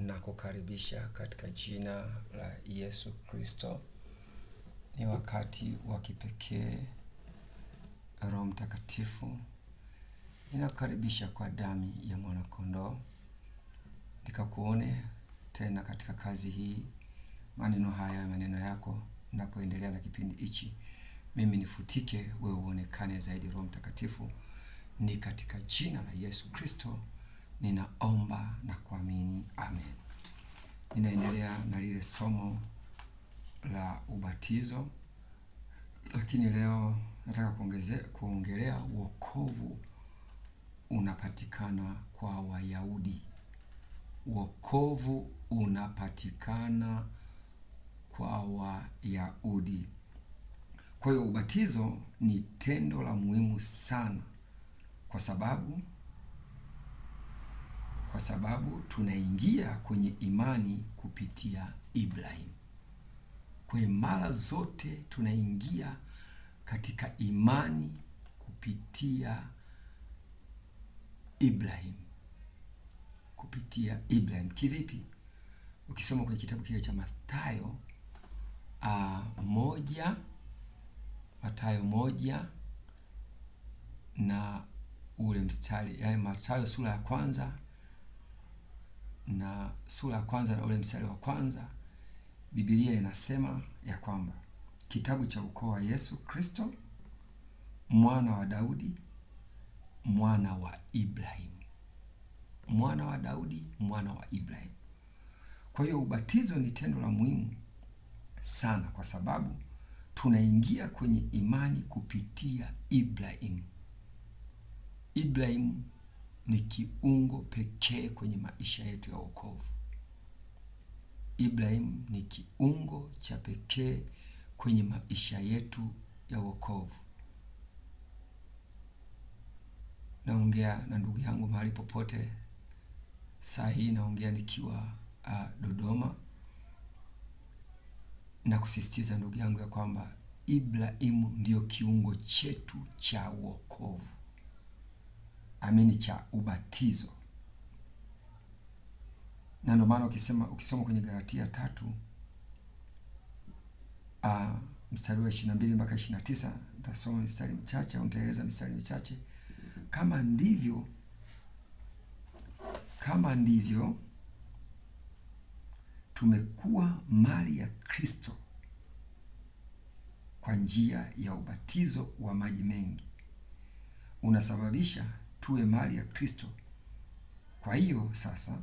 na kukaribisha katika jina la Yesu Kristo. Ni wakati wa kipekee. Roho Mtakatifu, ninakukaribisha kwa damu ya mwana kondoo, nikakuone tena katika kazi hii. Maneno haya, maneno yako, ninapoendelea na kipindi hichi, mimi nifutike, wewe uonekane zaidi. Roho Mtakatifu, ni katika jina la Yesu Kristo ninaomba na kuamini, amen. Ninaendelea na lile somo la ubatizo, lakini leo nataka kuongelea wokovu unapatikana kwa Wayahudi. Wokovu unapatikana kwa Wayahudi. Kwa hiyo ubatizo ni tendo la muhimu sana, kwa sababu tunaingia kwenye imani kupitia Ibrahim. Kwa hiyo mara zote tunaingia katika imani kupitia Ibrahim. Kivipi? Ukisoma kwenye kitabu kile cha Mathayo moja na ule mstari, yani Mathayo sura ya kwanza na ule mstari wa kwanza, Biblia inasema ya kwamba kitabu cha ukoo wa Yesu Kristo, mwana wa Daudi, mwana wa Ibrahim. Mwana wa Daudi, mwana wa Ibrahim. Kwa hiyo ubatizo ni tendo la muhimu sana, kwa sababu tunaingia kwenye imani kupitia Ibrahim. Ibrahim ni kiungo pekee kwenye maisha yetu ya wokovu. Ibrahim ni kiungo cha pekee kwenye maisha yetu ya wokovu. Naongea na ndugu yangu mahali popote. Saa hii naongea nikiwa Dodoma, na kusisitiza ndugu yangu ya kwamba Ibrahimu ndio kiungo chetu cha wokovu. Amini, cha ubatizo. Na ndio maana ukisoma kwenye Galatia 3 mstari wa 22 mpaka 29, nitasoma mstari michache au nitaeleza mstari michache. Kama ndivyo tumekuwa mali ya Kristo kwa njia ya ubatizo wa maji mengi, unasababisha tuwe mali ya Kristo. Kwa hiyo sasa